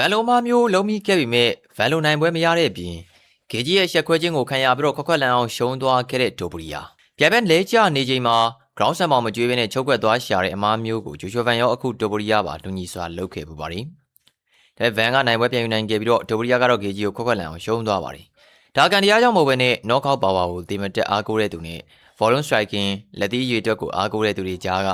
န်လိုမာမျိုးလုံးမိခဲ့ပေမဲ့ဗန်လိုနိုင်ပွဲမရတဲ့အပြင်ဂေဂျီရဲ့ရှက်ခွဲခြင်းကိုခံရပြီးတော့ခွက်ခွက်လန်အောင်ရှုံးသွားခဲ့တဲ့ဒိုပရီယာပြိုင်ပွဲလဲကျနေချိန်မှာ ground ဆန်ပေါင်မကျွေးဘဲနဲ့ချုပ်ကွက်သွားရှာတဲ့အမားမျိုးကိုဂျိုရှူဗန်ရောအခုဒိုပရီယာပါလူညီစွာလုပ်ခဲ့ပူပါတယ်။ဒါဗန်ကနိုင်ပွဲပြန်ယူနိုင်ခဲ့ပြီးတော့ဒိုပရီယာကတော့ဂေဂျီကိုခွက်ခွက်လန်အောင်ရှုံးသွားပါတယ်။ဒါကန်တရားကြောင့်မဟုတ်ဘဲနဲ့ knockout power ကိုတေမတက်အားကိုးတဲ့သူနဲ့ volume striking လက်သီးရွေတွက်ကိုအားကိုးတဲ့သူတွေကြားက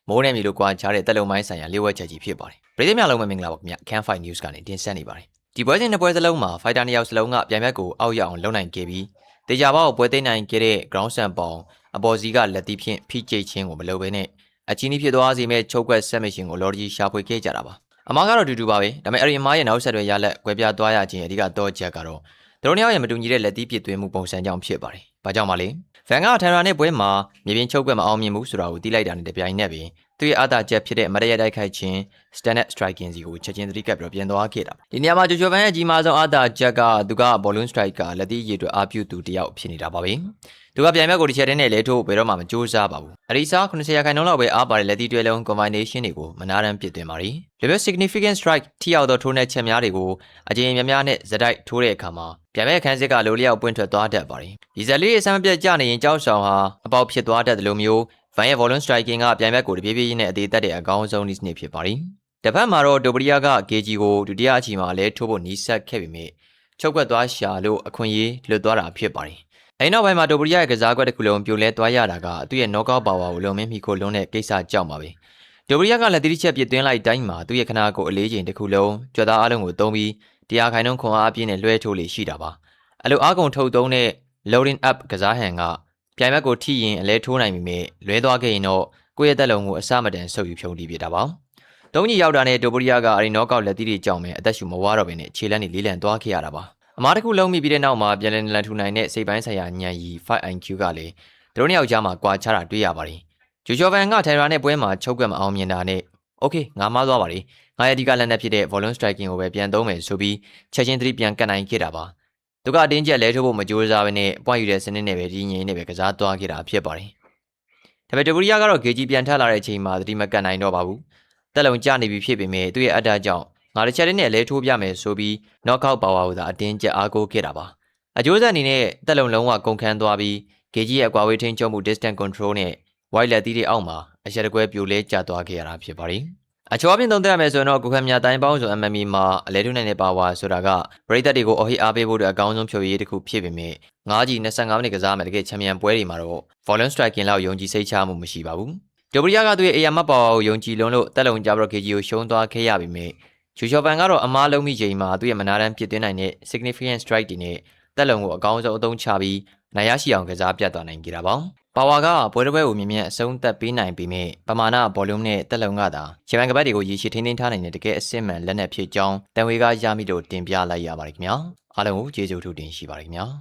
မိုးနယ်မြေလိုကွာခြားတဲ့တက်လုံမိုင်းဆိုင်ရာလျှို့ဝှက်ချက်ကြီးဖြစ်ပါတယ်။ပြည်သူများလုံးမင်္ဂလာပါခင်ဗျ။ Can Fight News ကနေတင်ဆက်နေပါတယ်။ဒီပွဲစဉ်နှစ်ပွဲစလုံးမှာ fighter နှစ်ယောက်စလုံးကပြိုင်ဘက်ကိုအောက်ရောက်အောင်လုပ်နိုင်ခဲ့ပြီးတေချာဘောက်ပွဲသိမ်းနိုင်ခဲ့တဲ့ ground ဆန်ပေါင်အပေါ်စီကလက်သီးဖြင့်ဖိကျိတ်ခြင်းကိုမလုပ်ဘဲနဲ့အချင်းကြီးဖြစ်သွားစေမဲ့ချုပ်ကွက် submission ကိုလော်ကြီးရှာဖွေခဲ့ကြတာပါ။အမားကတော့တူတူပါပဲ။ဒါပေမဲ့အရင်မားရဲ့နောက်ဆက်တွဲရလက်ကွဲပြားသွားရခြင်းအဓိကတော့ချက်ကတော့သူတို့နှစ်ယောက်ရဲ့မတူညီတဲ့လက်သီးပစ်သွင်းမှုပုံစံကြောင့်ဖြစ်ပါတယ်။ဘာကြောင့်မလဲ။ဗန်ကထန်ရာနဲ့ပွဲမှာမြေပြင်ချုပ်ကွက်မအောင်မြင်ဘူးဆိုတာကိုသိလိုက်တာနဲ့တပြိုင်နက်ပင်သူရဲ့အာသာချက်ဖြစ်တဲ့မတရတိုက်ခိုက်ခြင်း standard striking စီကိုချက်ချင်းသတိကပ်ပြီးပြန်သွားခဲ့တာ။ဒီနေရာမှာဂျိုဂျိုဗန်ရဲ့ကြီးမားဆုံးအာသာချက်ကသူက balloon striker လက်သီးရည်အတွက်အားပြုသူတယောက်ဖြစ်နေတာပါပဲ။သူကပြိုင်ဘက်ကိုတစ်ချက်တည်းနဲ့လဲထိုးဘယ်တော့မှမကြိုးစားပါဘူး။အရီစာ90%လောက်ပဲအားပါတဲ့လက်သီးတွဲလုံး combination တွေကိုမနာတမ်းပစ်သွင်းပါတယ်။ level significant strike ထိရောက်သောထိုးနှက်ချက်များတွေကိုအကြိမ်များများနဲ့ဇက်တိုက်ထိုးတဲ့အခါမှာပြိုင်ဘက်အခန်းစစ်ကလိုလျောက်ပွင့်ထွက်သွားတတ်ပါတယ်။ဒီဇက်လေးရဲ့ဆမ်းပြတ်ကျနေရင်ကြောက်ဆောင်ဟာအပေါက်ဖြစ်သွားတတ်တယ်လို့မျိုးဗန်ရဲ့ volume striking ကပြိုင်ဘက်ကိုတပြေးပြေးနဲ့အသေးသက်တဲ့အကောင်းဆုံးနည်းစနစ်ဖြစ်ပါတယ်။တစ်ဖက်မှာတော့ဒိုပရီယာကဂေဂျီကိုဒုတိယအချီမှာလဲထိုးဖို့နီးစပ်ခဲ့ပေမဲ့ချုပ်ကွက်သွားရှာလို့အခွင့်အရေးလွတ်သွားတာဖြစ်ပါတယ်။အဲဒီနောက်ပိုင်းမှာဒိုပရီယာရဲ့ကစားကွက်တစ်ခုလုံးပြိုလဲသွားရတာကသူ့ရဲ့ knockout power ကိုလုံမင်းမိခိုလုံးတဲ့ကိစ္စကြောင့်ပါပဲ။ဒိုပရီယာကလက်သီးချက်ပစ်သွင်းလိုက်တိုင်းမှာသူ့ရဲ့ခနာကိုအလေးချိန်တစ်ခုလုံးကြွက်သားအလုံးကိုသုံးပြီး100%ခွန်အားအပြည့်နဲ့လွှဲထိုးလေရှိတာပါ။အလိုအားကုန်ထုတ်သုံးတဲ့ loading up ကစားဟန်ကပြိုင်ဘက်ကိုထိရင်အလဲထိုးနိုင်ပြီမဲ့လွဲသွားခဲ့ရင်တော့ကိုယ့်ရဲ့တက်လုံးကိုအစမတန်ဆုပ်ယူဖြုံးတီးပြတာပါ။တုံးကြီးရောက်တာနဲ့ဒိုပရီယာကအဲဒီ knockout လက်သီးတွေကြောင့်ပဲအသက်ရှူမဝါတော့ဘဲနဲ့ခြေလမ်းတွေလေးလံသွားခဲ့ရတာပါ။အမားတစ်ခုလုံးမိပြီးတဲ့နောက်မှာပြန်လည်ထူနိုင်တဲ့စိတ်ပိုင်းဆိုင်ရာဉာဏ်ရည် 5IQ ကလည်းသူတို့နှစ်ယောက်ကြားမှာကွာခြားတာတွေ့ရပါတယ်။ဂျိုဂျိုဗန်ကထိုင်ရာနဲ့ပွဲမှာချုပ်ကွက်မအောင်မြင်တာနဲ့ okay ငါမှားသွားပါလေ။ငါရဲ့အဓိကလက်နက်ဖြစ်တဲ့ volume striking ကိုပဲပြန်သုံးမယ်ဆိုပြီးချက်ချင်းသတိပြန်ကတ်နိုင်ခဲ့တာပါ။သူကအတင်းကျပ်လဲထိုးဖို့မကြိုးစားဘဲနဲ့ပွိုင်းယူတဲ့စနစ်နဲ့ပဲဒီငြိမ်နဲ့ပဲကစားသွားခဲ့တာဖြစ်ပါတယ်။ဒါပေမဲ့ဒိုပရီယာကတော့ဂေဂျီပြန်ထလာတဲ့အချိန်မှာသတိမကတ်နိုင်တော့ပါဘူး။တက်လုံးကျနေပြီဖြစ်ပေမဲ့သူ့ရဲ့အတ္တကြောင့်ငါတစ်ချက်တည်းနဲ့လဲထိုးပြမယ်ဆိုပြီး knockout power ကိုသာအတင်းကျပ်အားကိုးခဲ့တာပါ။အကျိုးဆက်အနေနဲ့တက်လုံးလုံးဝကုန်ခန်းသွားပြီးဂေဂျီရဲ့အကွာဝေးထိန်းချုပ်မှု distance control နဲ့ white လက်သီးတွေအောက်မှာအရက်တကွဲပြိုလဲကျသွားခဲ့ရတာဖြစ်ပါတယ်။အချောအပြင်သုံးသပ်ရမယ်ဆိုရင်တော့ကိုခန့်မြတိုင်းပေါင်းဆို MMA မှာအလဲထုနိုင်တဲ့ power ဆိုတာကပရိသတ်တွေကိုအဟိအားပေးဖို့အတွက်အကောင်းဆုံးဖြိုရည်တစ်ခုဖြစ်ပေမဲ့9ကြီး25မိနစ်ကစားမယ်တကယ်ချန်ပီယံပွဲတွေမှာတော့ volume striking လောက်ယုံကြည်စိတ်ချမှုမရှိပါဘူး။ဒိုပရီယာကသူ့ရဲ့ AMF power ကိုယုံကြည်လုံးလို့တက်လုံကြဘရော့ဂေဂျီကိုရှုံးသွားခဲ့ရပေမဲ့ဂျူချော်ပန်ကတော့အမားလုံးမိချိန်မှာသူ့ရဲ့မနာတမ်းပစ်သွင်းနိုင်တဲ့ significant strike တွေနဲ့တက်လုံကိုအကောင်းဆုံးအသုံးချပြီးနိုင်ရရှိအောင်ကစားပြတ်သွားနိုင်ကြတာပါ။ power ကပွဲတစ်ပွဲကိုမြင်မြန်အဆုံးသတ်ပေးနိုင်ပေမဲ့ပမာဏ volume နဲ့တက်လုံကသာချန်ပီယံကပတ်တွေကိုရည်ရှိထိန်းသိမ်းထားနိုင်တဲ့တကယ်အစစ်မှန်လက်နက်ဖြစ်ကြောင်းတန်ဝေကရမိလို့တင်ပြလိုက်ရပါတယ်ခင်ဗျာ။အားလုံးကိုကျေးဇူးထူးတင်ရှိပါတယ်ခင်ဗျာ။